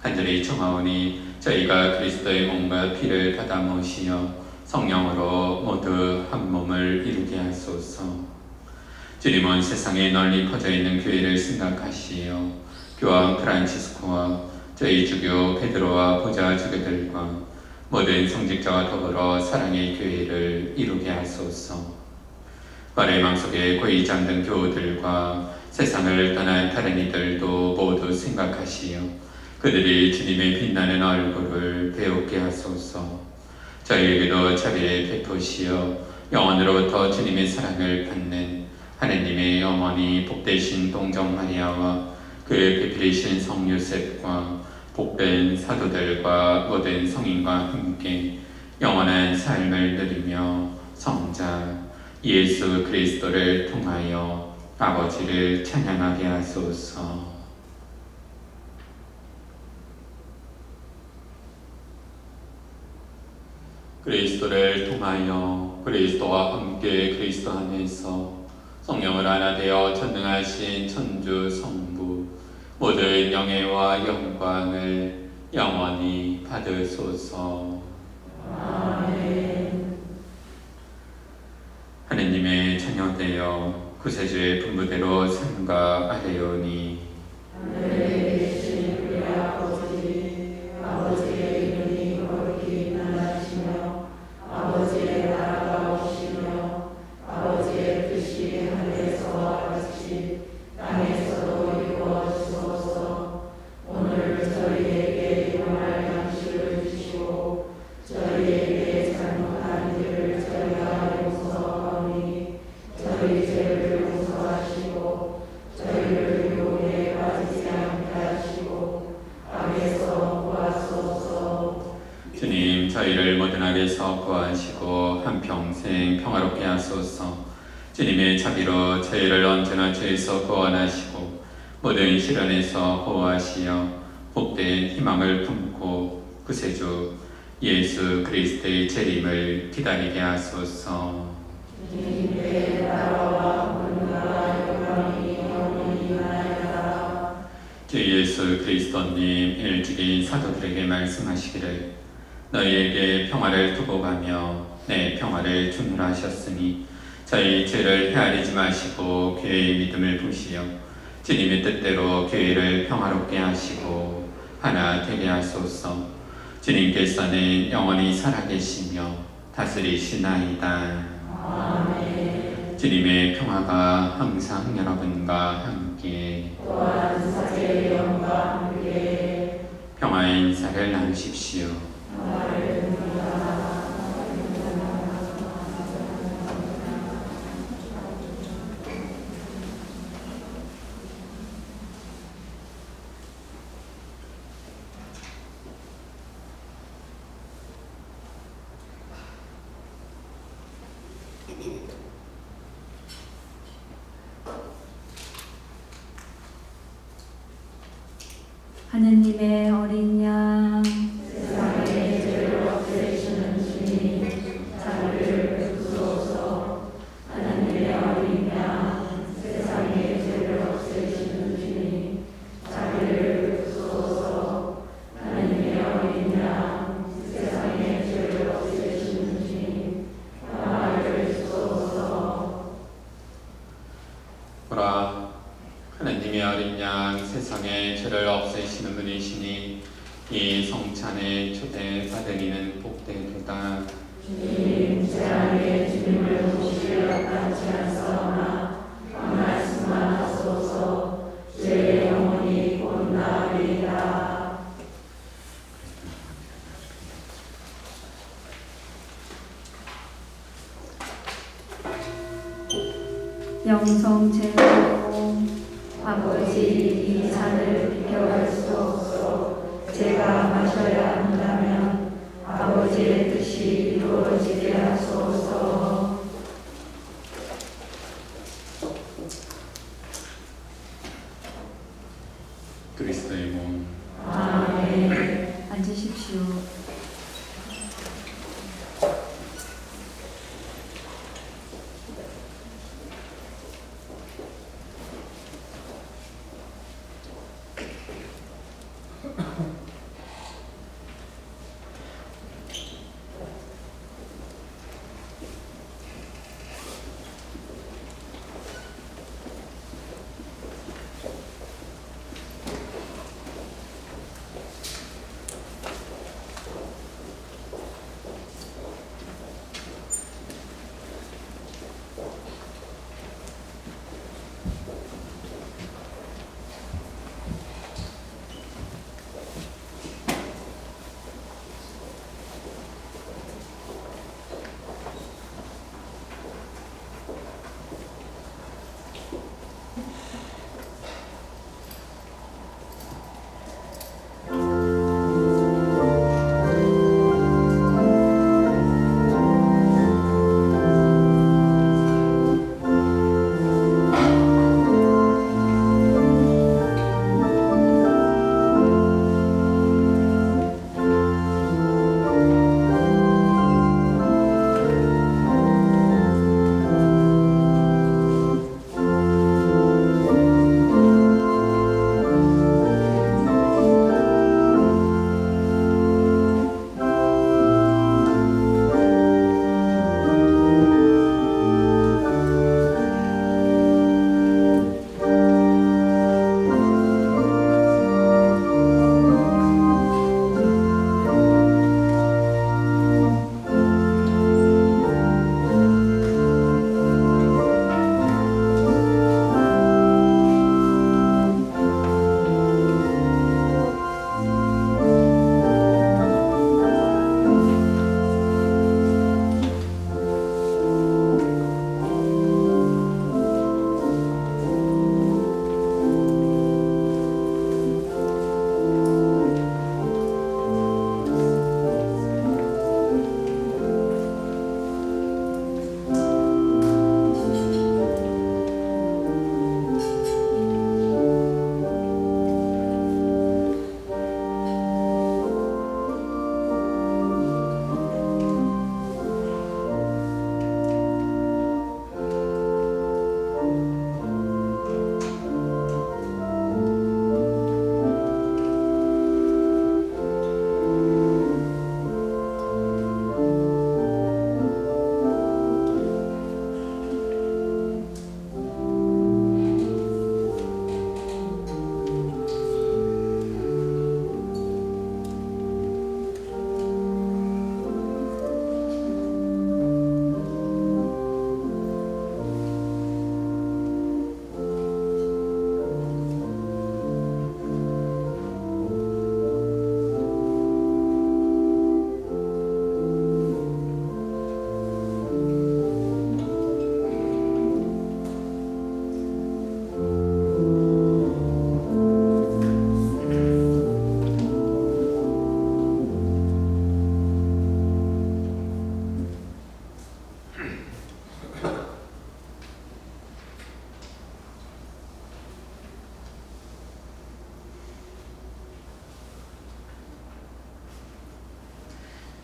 간절히 청하오니 저희가 그리스도의 몸과 피를 받아 모시어 성령으로 모두 한 몸을 이루게 하소서. 주님은 세상에 널리 퍼져 있는 교회를 생각하시어 교황 프란치스코와 저희 주교 베드로와 보좌 주교들과 모든 성직자와 더불어 사랑의 교회를 이루게 하소서. 발의 속에 고이 잠든 교우들과 세상을 떠난 다른 이들도 모두 생각하시어 그들이 주님의 빛나는 얼굴을 배우게 하소서. 저희에게도 자비를 베푸시어 영원으로부터 주님의 사랑을 받는 하느님의 어머니 복되신 동정 마리아와 그의 배필이신 성 요셉과 복된 사도들과 모든 성인과 함께 영원한 삶을 누리며 성자 예수 그리스도를 통하여 아버지를 찬양하게 하소서. 그리스도를 통하여 그리스도와 함께 그리스도 안에서 성령을 하나 되어 전능하신 천주 성부 모든 영예와 영광을 영원히 받으소서. 아멘. 하느님의 자녀되어 구세주의 분부대로 삶과 아뢰오니 하늘에 계신 우리 아버지, 아버지의 이름이 거룩히 나시며 아버지의 나라가 오시며 아버지의 뜻이 하늘에서와 같이 땅에서도 이루어지소서. 오늘 저희에게 일용할 양식을 주시고 저희에게 잘못한 일을 저희가 용서하오니 저희 죄를 용서하시고 저희를 유혹에 빠지지 않게 하시고 악에서 구하소서. 주님 저희를 모든 악에서 구하시고 한평생 평화롭게 하소서. 주님의 자비로 저희를 언제나 죄에서 구원하시고 모든 시련에서 보호하시어 복된 희망을 품고 구세주 예수 그리스도의 재림을 기다리게 하소서. 주님의 나라와 권능과 영광이 영원히 나아가라. 주 예수 그리스도님 일찍이 사도들에게 말씀하시기를 너희에게 평화를 두고 가며 내 평화를 주노라 하셨으니 저희 죄를 헤아리지 마시고 교회의 믿음을 보시어 주님의 뜻대로 교회를 평화롭게 하시고 하나 되게 하소서. 주님께서는 영원히 살아계시며 다스리시나이다. 아멘. 주님의 평화가 항상 여러분과 함께 또한 사제의 영과 함께 평화의 인사를 나누십시오. 하느님의 어린 양 세상의 죄를 없애시는 주님, 자비를 베푸소서. 하나님의 어린 양, 세상의 죄를 없애시는 주님, 자비를 베푸소서. 하나님의 어린 양, 세상의 죄를 없애시는 주님, 평화를 주소서. 보라, 하나님의 어린 양 세상의 죄를 없애시는 분이시니 이 성찬에 초대받은 이는 복되도다. 주님, 제 안에 주님을 모시려 합당치 않사오나 한 말씀만 하소서. 제 영혼이 곧 나으리이다. 영성제로 아버지, 이 잔을 비켜갈 수 없어. 제가 마셔야 한다면 아버지의 뜻이 이루어지게 하소서. 그리스도의 몸. 아멘. 앉으십시오.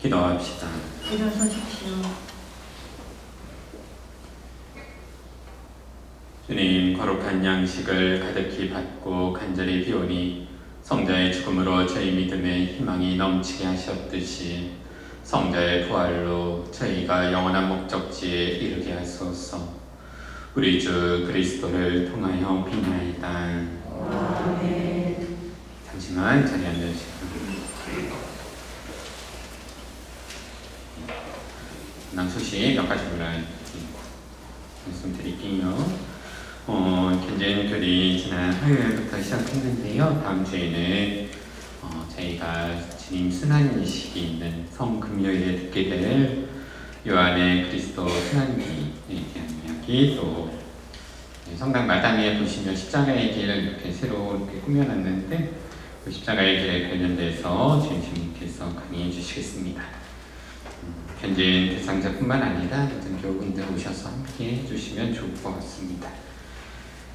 기도합시다. 일어서십시오. 주님, 거룩한 양식을 가득히 받고 간절히 비오니 성자의 죽음으로 저희 믿음의 희망이 넘치게 하셨듯이 성자의 부활로 저희가 영원한 목적지에 이르게 하소서. 우리 주 그리스도를 통하여 비나이다. 아멘. 잠시만 자리에 앉으시고 소식 몇 가지를 말씀드릴게요. 견제인교리 지난 화요일부터 시작했는데요. 다음 주에는 저희가 주님 순환의식이 있는 성금요일에 듣게 될 요한의 그리스도 순환기에 대한 이야기, 또 성당 마당에 보시면 십자가의 길을 이렇게 새로 이렇게 꾸며놨는데 그 십자가의 길에 관련돼서 주님께서 강의해 주시겠습니다. 견제인 대상자뿐만 아니라 모든 교우분들 오셔서 함께 해주시면 좋을 것 같습니다.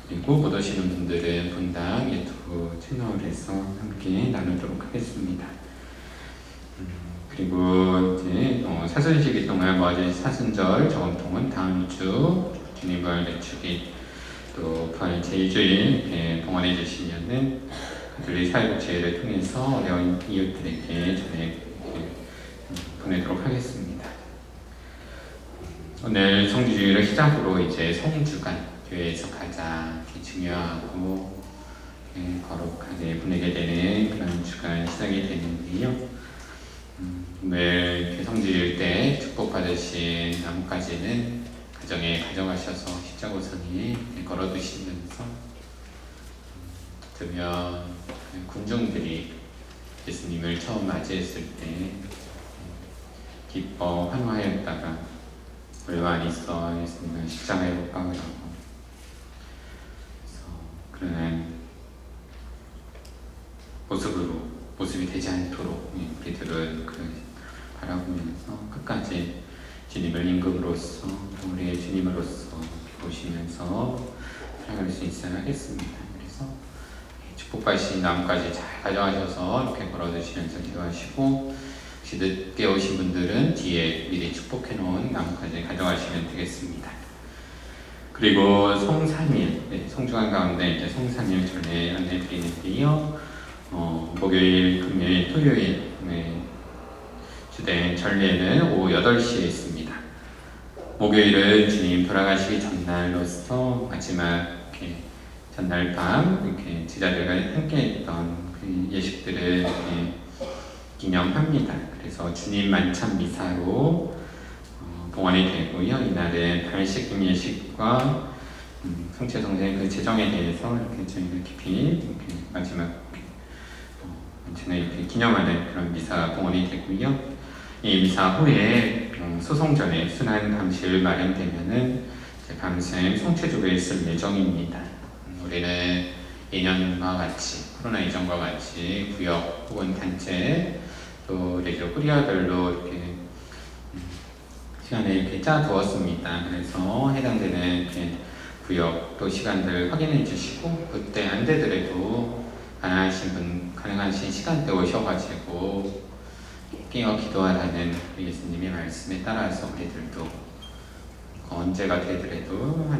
그리고 못 오시는 분들은 본당 유튜브 채널에서 함께 나누도록 하겠습니다. 그리고 이제 사순시기 동안 모아진 사순절 저금통은 다음 주 주님을 내추기 또 부활 제2주일 이렇게 봉헌해 주시면은 그들의 사회복지회를 통해서 어려운 이웃들에게 전해 보내도록 하겠습니다. 오늘 성주주일을 시작으로 이제 성주간 교회에서 가장 중요하고 거룩하게 보내게 되는 그런 주간 시작이 되는데요. 오늘 성주일 때 축복받으신 나뭇가지는 가정에 가져가셔서 십자고선에 걸어두시면서 들면 군중들이 예수님을 처음 맞이했을 때 기뻐 환호하였다가 얼마 안 있어 예수님을 십자가에 못 박으라고 그러한 모습이 되지 않도록 우리들은 바라보면서 끝까지 주님을 임금으로서 우리의 주님으로서 보시면서 살아갈 수 있어야 하겠습니다. 그래서 축복받으신 나뭇가지 잘 가져가셔서 이렇게 걸어두시면서 기도하시고 혹시 늦게 오신 분들은 뒤에 미리 축복해 놓은 나뭇가지 가져가시면 되겠습니다. 그리고 성삼일, 성주간 가운데 이제 성삼일 전에 안내드리는데요. 목요일, 금요일, 토요일 주된 전례는 오후 8시에 있습니다. 목요일은 주님 돌아가시기 전날로서 마지막 이렇게 전날 밤 이렇게 제자들과 함께했던 그 예식들을 기념합니다. 그래서 주님 만찬 미사로 봉헌이 되고요. 이날은 발식금 예식과 성체성생 그 제정에 대해서 이렇게 저희가 깊이 이렇게 마지막 저는 이렇게 기념하는 그런 미사 봉헌이 되고요. 이 미사 후에 소송 전에 순환 감실 마련되면은 밤샘 성체조에 있을 예정입니다. 우리는 예년과 같이 코로나 이전과 같이 구역 혹은 단체 또 레저 꾸리아별로 이렇게 시간을 이렇게 짜두었습니다. 그래서 해당되는 이렇게 구역 또 시간들 확인해 주시고 그때 안 되더라도 가능하신 시간대 오셔가지고 깨어 기도하라는 예수님의 말씀에 따라서 우리들도 언제가 되더라도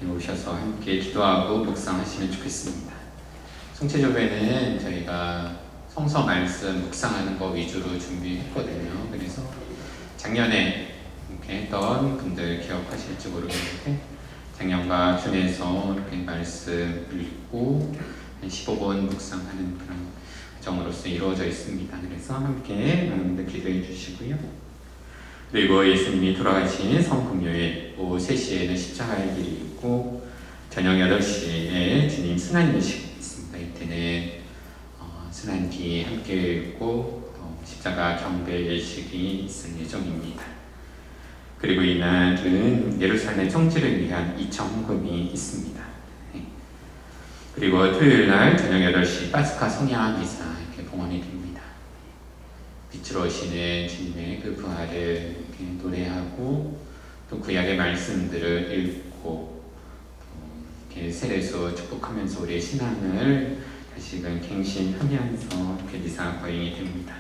오셔서 함께 기도하고 묵상하시면 좋겠습니다. 성체조회는 저희가 성서 말씀 묵상하는 거 위주로 준비했거든요. 그래서 작년에 이렇게 했던 분들 기억하실지 모르겠는데 작년과 준해서 이렇게 말씀 읽고 15분 묵상하는 그런 과정으로서 이루어져 있습니다. 그래서 함께 여러분들 기도해 주시고요. 그리고 예수님이 돌아가신 성금요일 오후 3시에는 십자가의 길이 있고 저녁 8시에 주님 순환예식이 있습니다. 이때는 순환기 함께 읽고 십자가 경배 예식이 있을 예정입니다. 그리고 이날은 예루살렘 성지를 위한 이천 헌금이 있습니다. 그리고 토요일날 저녁 8시 파스카 성야 미사 이렇게 봉헌이 됩니다. 빛으로 오시는 주님의 그 부활을 이렇게 노래하고 또 구약의 말씀들을 읽고 이렇게 세례소 축복하면서 우리의 신앙을 다시금 갱신하면서 이렇게 미사 거행이 됩니다.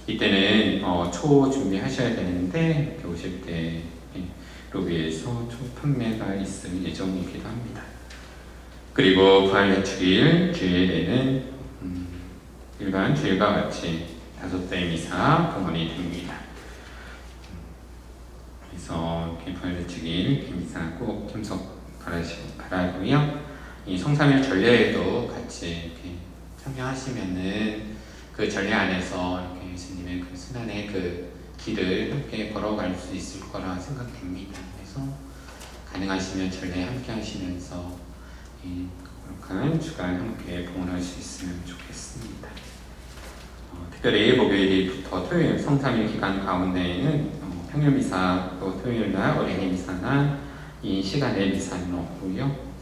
이때는 초 준비하셔야 되는데 이렇게 오실 때로 위해서 초 판매가 있을 예정이기도 합니다. 그리고 부활 외축일 주일에는 일반 주일과 같이 5대 미사 봉헌이 됩니다. 그래서 부활 외축일 미사 꼭 참석하라고요. 이 성삼일 전례에도 같이 이렇게 참여하시면은 그 전례 안에서 이렇게 예수님의 그 순환의 그 길을 함께 걸어갈 수 있을 거라 생각됩니다. 그래서 가능하시면 전례 함께 하시면서 이 거룩한 주간 함께 봉헌할 수 있으면 좋겠습니다. 특별히 목요일부터 토요일 성삼일 기간 가운데에는 평일 미사 또 토요일 날 어린이 미사나 이 시간에 미사는 없고요.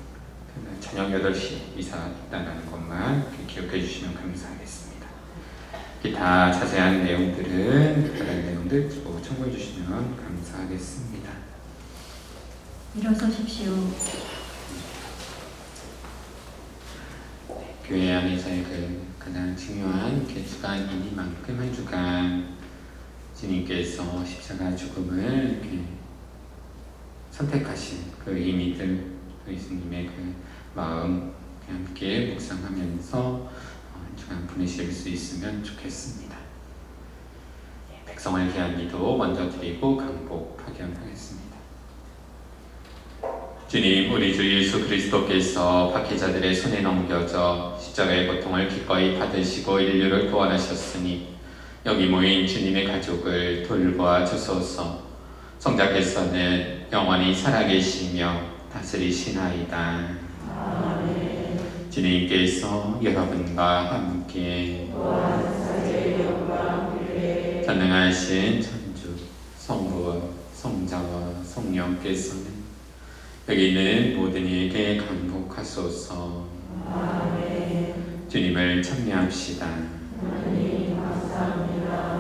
저녁 8시 미사 있다는 것만 기억해 주시면 감사하겠습니다. 기타 자세한 내용들은 특별한 내용들 참고해 주시면 감사하겠습니다. 일어서십시오. 교회 안에서의 그 가장 중요한 주간이니만큼 한 주간 주님께서 십자가 죽음을 이렇게 선택하신 그 의미들, 예수님의 그 마음 함께 묵상하면서 한 주간 보내실 수 있으면 좋겠습니다. 백성을 위한 기도 먼저 드리고 강복 파견하겠습니다. 주님, 우리 주 예수 그리스도께서 박해자들의 손에 넘겨져 십자가의 고통을 기꺼이 받으시고 인류를 구원하셨으니 여기 모인 주님의 가족을 돌보아 주소서. 성자께서는 영원히 살아계시며 다스리시나이다. 아멘. 주님께서 여러분과 함께 전능하신 천주 성부와 성자와 성령께서는 여기 있는 모든 이에게 강복하소서. 아멘. 주님을 찬미합시다. 하나님 감사합니다.